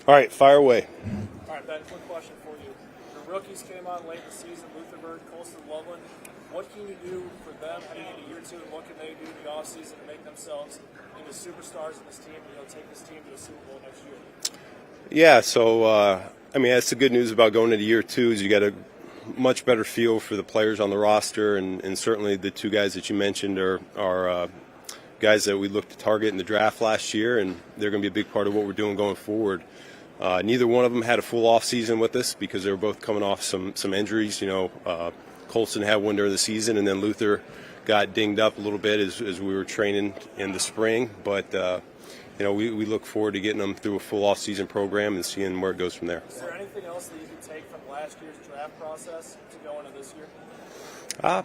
All right, fire away. All right, Ben, quick question for you. Your rookies came on late in the season, Lutherberg, Colston, Loveland. What can you do for them heading into year two, and what can they do in the offseason to make themselves into superstars in this team and take this team to a Super Bowl next year? Yeah, so, that's the good news about going into year two is you got a much better feel for the players on the roster, and certainly the two guys that you mentioned are guys that we looked to target in the draft last year, and they're going to be a big part of what we're doing going forward. Neither one of them had a full off season with us because they were both coming off some injuries. Colston had one during the season, and then Luther got dinged up a little bit as we were training in the spring. But we look forward to getting them through a full off season program and seeing where it goes from there. Is there anything else that you can take from last year's draft process to go into this year?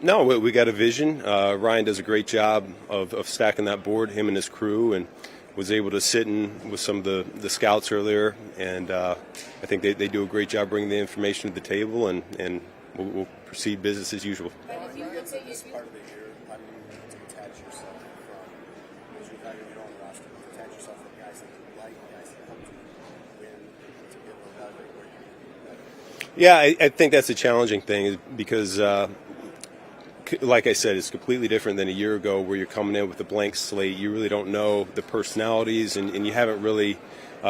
No, we got a vision. Ryan does a great job of stacking that board, him and his crew, and was able to sit in with some of the scouts earlier. And I think they do a great job bringing the information to the table, and we'll proceed business as usual. But if you look at this part of the year, how do you detach yourself from, as you have your own roster, detach yourself from guys that you like, guys that help you win, to be able to evaluate where you Yeah, I think that's a challenging thing because, like I said, it's completely different than a year ago where you're coming in with a blank slate. You really don't know the personalities, and you haven't really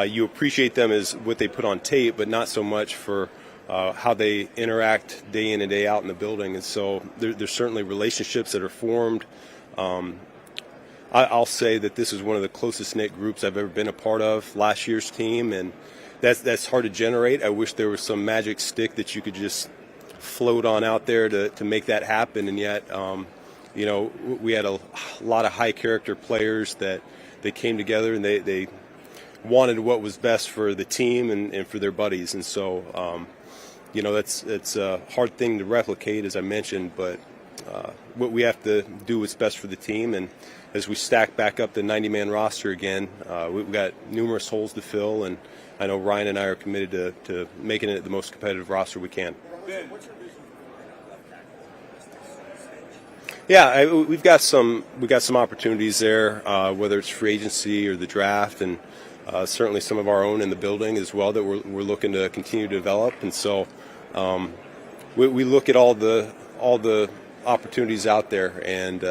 you appreciate them as what they put on tape, but not so much for how they interact day in and day out in the building. And so there's certainly relationships that are formed. I'll say that this is one of the closest knit groups I've ever been a part of, last year's team, and that's hard to generate. I wish there was some magic stick that you could just float on out there to make that happen, and yet we had a lot of high character players that they came together and they wanted what was best for the team and for their buddies. And so that's a hard thing to replicate, as I mentioned, but what we have to do what's best for the team. And as we stack back up the 90-man roster again, we've got numerous holes to fill, and I know Ryan and I are committed to making it the most competitive roster we can. what's your vision for left tackle? Yeah, we've got some opportunities there, whether it's free agency or the draft, and certainly some of our own in the building as well that we're looking to continue to develop. And so we look at all the opportunities out there, and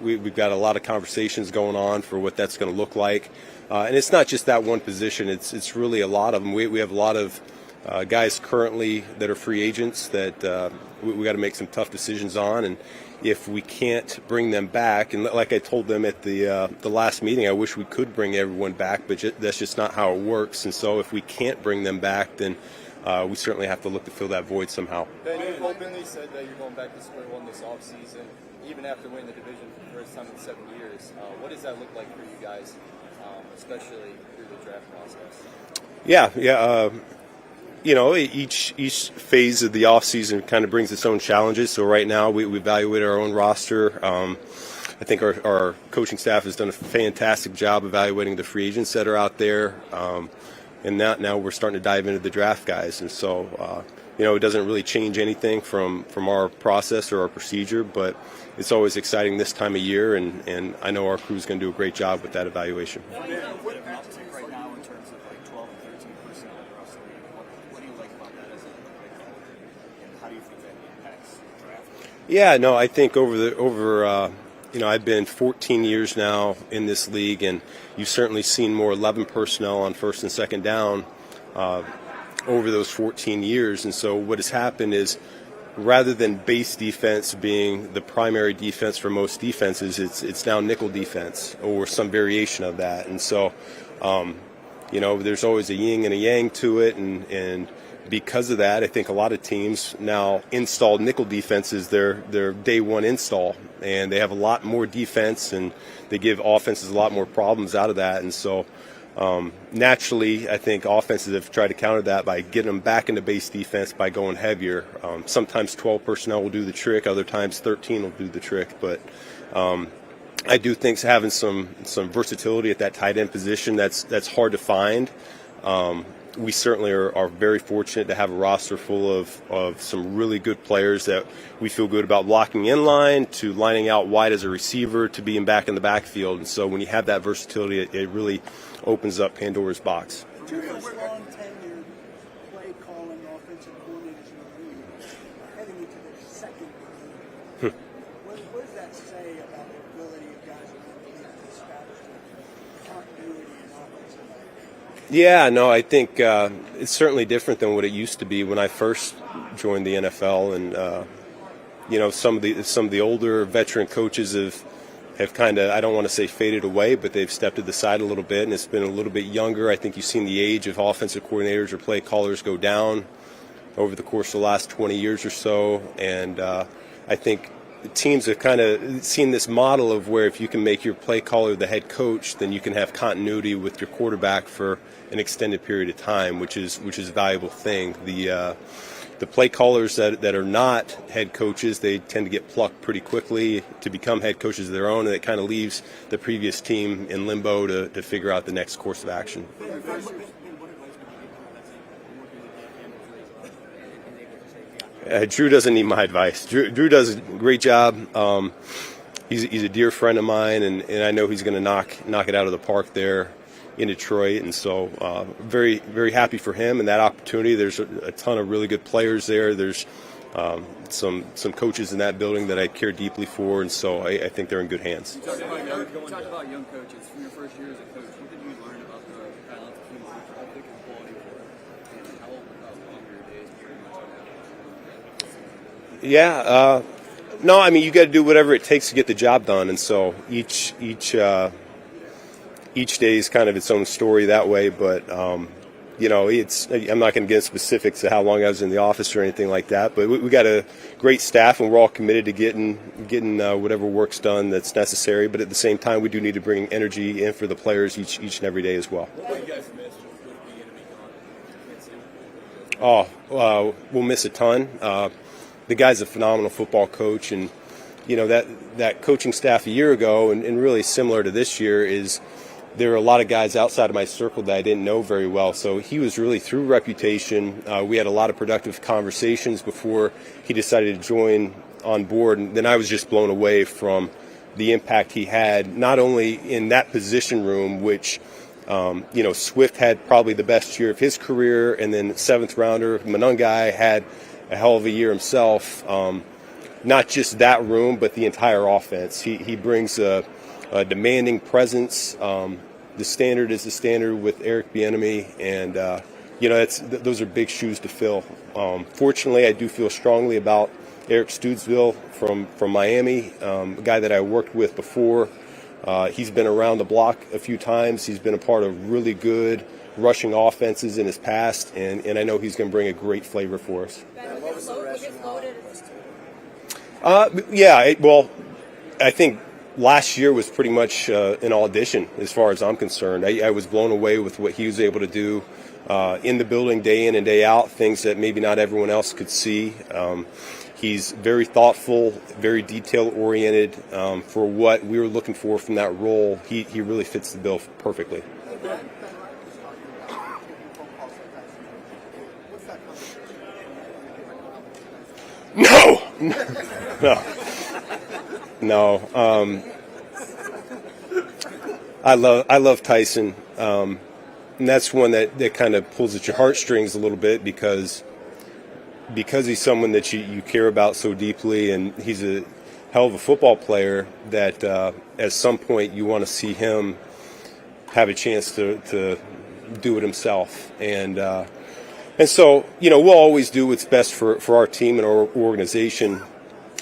we've got a lot of conversations going on for what that's going to look like. And it's not just that one position; it's really a lot of them. We have a lot of guys currently that are free agents that we got to make some tough decisions on, and if we can't bring them back, and like I told them at the last meeting, I wish we could bring everyone back, but that's just not how it works. And so if we can't bring them back, then we certainly have to look to fill that void somehow. Ben, you openly said that you're going back to square one this offseason, even after winning the division for the first time in 7 years. What does that look like for you guys, especially through the draft process? Yeah. Each phase of the offseason kind of brings its own challenges. So right now we evaluate our own roster. I think our coaching staff has done a fantastic job evaluating the free agents that are out there. And now we're starting to dive into the draft guys. And so, it doesn't really change anything from our process or our procedure, but it's always exciting this time of year. And I know our crew's going to do a great job with that evaluation. What uptick right now in terms of like 12 and 13 personnel across the league? What do you like about that as a and how do you think that impacts the draft? Yeah, no, I think I've been 14 years now in this league, and you've certainly seen more 11 personnel on first and second down over those 14 years. And so what has happened is, rather than base defense being the primary defense for most defenses, it's now nickel defense or some variation of that. And so, there's always a yin and a yang to it, and because of that, I think a lot of teams now install nickel defense as their day one install, and they have a lot more defense, and they give offenses a lot more problems out of that. And so naturally, I think offenses have tried to counter that by getting them back into base defense by going heavier. Sometimes 12 personnel will do the trick, other times 13 will do the trick, but I do think having some versatility at that tight end position, that's hard to find. We certainly are very fortunate to have a roster full of some really good players that we feel good about blocking in line, to lining out wide as a receiver, to being back in the backfield. And so when you have that versatility, it really opens up Pandora's box. Two of the long tenured play calling offensive coordinators in the league are heading into their second year. What does that say about the ability of guys around the league to establish continuity in offensive life? Yeah, no, I think it's certainly different than what it used to be when I first joined the NFL, and some of the older veteran coaches have kind of, I don't want to say faded away, but they've stepped to the side a little bit, and it's been a little bit younger. I think you've seen the age of offensive coordinators or play callers go down over the course of the last 20 years or so, and I think the teams have kind of seen this model of where if you can make your play caller the head coach, then you can have continuity with your quarterback for an extended period of time, which is a valuable thing. The play callers that are not head coaches, they tend to get plucked pretty quickly to become head coaches of their own, and it kind of leaves the previous team in limbo to figure out the next course of action. Drew doesn't need my advice. Drew does a great job. He's a dear friend of mine, and I know he's going to knock it out of the park there in Detroit, and so very, very happy for him and that opportunity. There's a ton of really good players there. There's some coaches in that building that I care deeply for, and so I think they're in good hands. You talked about young coaches. From your first year as a coach, what did you learn about the balance between work ethic and quality work, and how long were your days pretty much on that? Yeah, no, I mean, you got to do whatever it takes to get the job done, and so each day is kind of its own story that way, but I'm not going to get into specifics of how long I was in the office or anything like that, but we got a great staff, and we're all committed to getting whatever work's done that's necessary, but at the same time we do need to bring energy in for the players each and every day as well. What will you guys miss with the enemy gone? We'll miss a ton. The guy's a phenomenal football coach, and that coaching staff a year ago and really similar to this year is there are a lot of guys outside of my circle that I didn't know very well. So he was really through reputation. We had a lot of productive conversations before he decided to join on board. And then I was just blown away from the impact he had, not only in that position room, which, Swift had probably the best year of his career. And then seventh rounder, Manungai had a hell of a year himself. Not just that room, but the entire offense. He brings a demanding presence. The standard is the standard with Eric Bieniemy, and those are big shoes to fill. Fortunately, I do feel strongly about Eric Stoodsville from Miami, a guy that I worked with before. He's been around the block a few times. He's been a part of really good rushing offenses in his past, and I know he's going to bring a great flavor for us. I think last year was pretty much an audition as far as I'm concerned. I was blown away with what he was able to do in the building day in and day out, things that maybe not everyone else could see. He's very thoughtful, very detail-oriented for what we were looking for from that role. He really fits the bill perfectly. No. I love Tyson, and that's one that kind of pulls at your heartstrings a little bit because he's someone that you care about so deeply, and he's a hell of a football player that at some point you want to see him have a chance to do it himself. And so, we'll always do what's best for our team and our organization.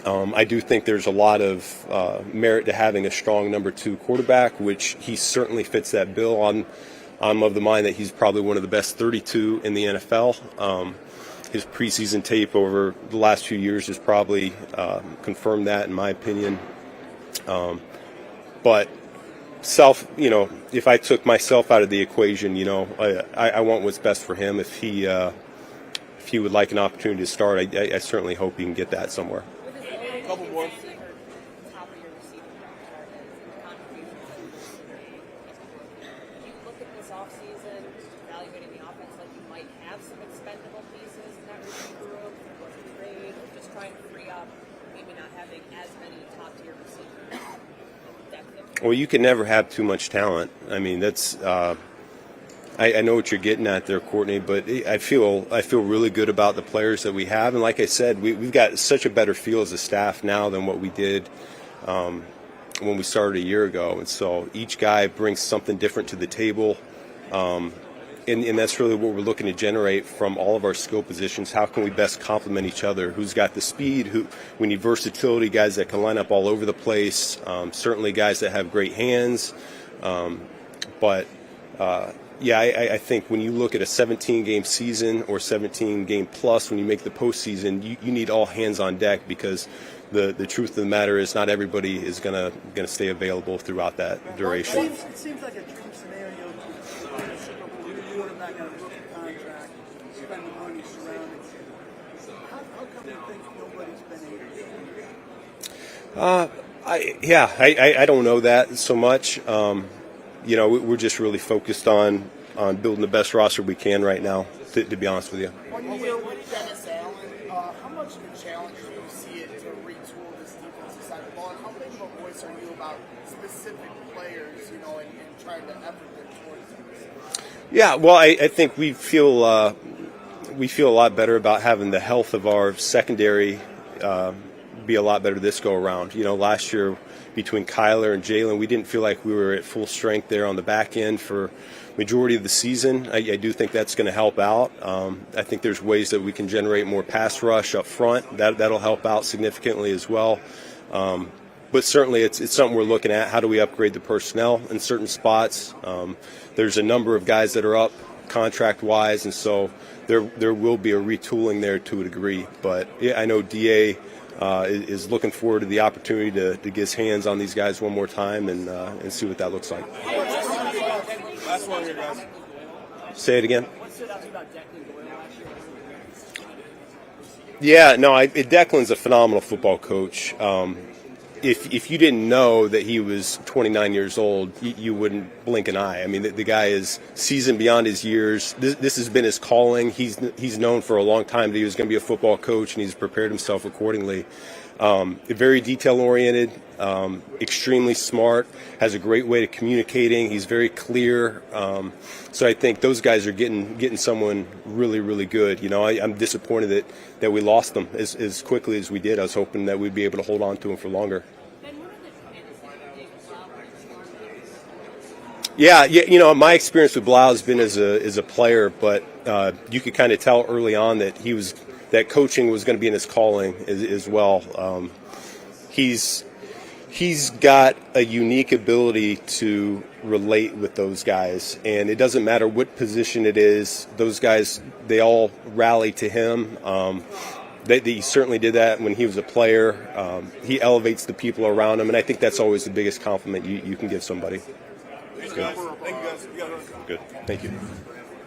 I do think there's a lot of merit to having a strong number 2 quarterback, which he certainly fits that bill. I'm of the mind that he's probably one of the best 32 in the NFL. His preseason tape over the last few years has probably confirmed that, in my opinion. But if I took myself out of the equation, I want what's best for him. If he would like an opportunity to start, I certainly hope he can get that somewhere. Couple more. You look at this offseason, evaluating the offense like you might have some expendable pieces in that receiver room, or trade, or just trying to free up, maybe not having as many top-tier receivers. Well, you can never have too much talent. I mean, that's I know what you're getting at there, Courtney, but I feel really good about the players that we have, and like I said, we've got such a better feel as a staff now than what we did when we started a year ago, and so each guy brings something different to the table, and that's really what we're looking to generate from all of our skill positions. How can we best complement each other? Who's got the speed? We need versatility, guys that can line up all over the place. Certainly, guys that have great hands, but. Yeah, I think when you look at a 17-game season or 17-game plus, when you make the postseason, you need all hands on deck, because the truth of the matter is not everybody is gonna stay available throughout that duration. It seems like a dream scenario to win a Super Bowl with a quarterback on a rookie contract, spend the money surrounding him. How come you think nobody's been able to? I don't know that so much. We're just really focused on building the best roster we can right now, to be honest with you. 1 year with Dennis Allen, how much of a challenge do you see it to retool this defensive side of the ball? And how big of a voice are you about specific players, and trying to effort them towards them? Yeah, well, I think we feel a lot better about having the health of our secondary be a lot better this go around. Last year, between Kyler and Jalen, we didn't feel like we were at full strength there on the back end for majority of the season. I do think that's going to help out. I think there's ways that we can generate more pass rush up front. That'll help out significantly as well. But certainly it's something we're looking at. How do we upgrade the personnel in certain spots? There's a number of guys that are up contract-wise, and so there will be a retooling there to a degree. But yeah, I know DA is looking forward to the opportunity to get his hands on these guys one more time and see what that looks like. Last one here, guys. Say it again. What stood out to you about Declan Doyle last year? Yeah, no, Declan's a phenomenal football coach. If you didn't know that he was 29 years old, you wouldn't blink an eye. I mean, the guy is seasoned beyond his years. This has been his calling. He's known for a long time that he was going to be a football coach, and he's prepared himself accordingly. Very detail-oriented, extremely smart, has a great way of communicating. He's very clear. So I think those guys are getting someone really, really good. I'm disappointed that we lost them as quickly as we did. I was hoping that we'd be able to hold on to him for longer. Yeah, my experience with Blau has been as a player, but you could kind of tell early on that coaching was going to be in his calling as well. He's got a unique ability to relate with those guys, and it doesn't matter what position it is. Those guys, they all rally to him. He certainly did that when he was a player. He elevates the people around him, and I think that's always the biggest compliment you can give somebody. Thank you, guys. Good. Thank you.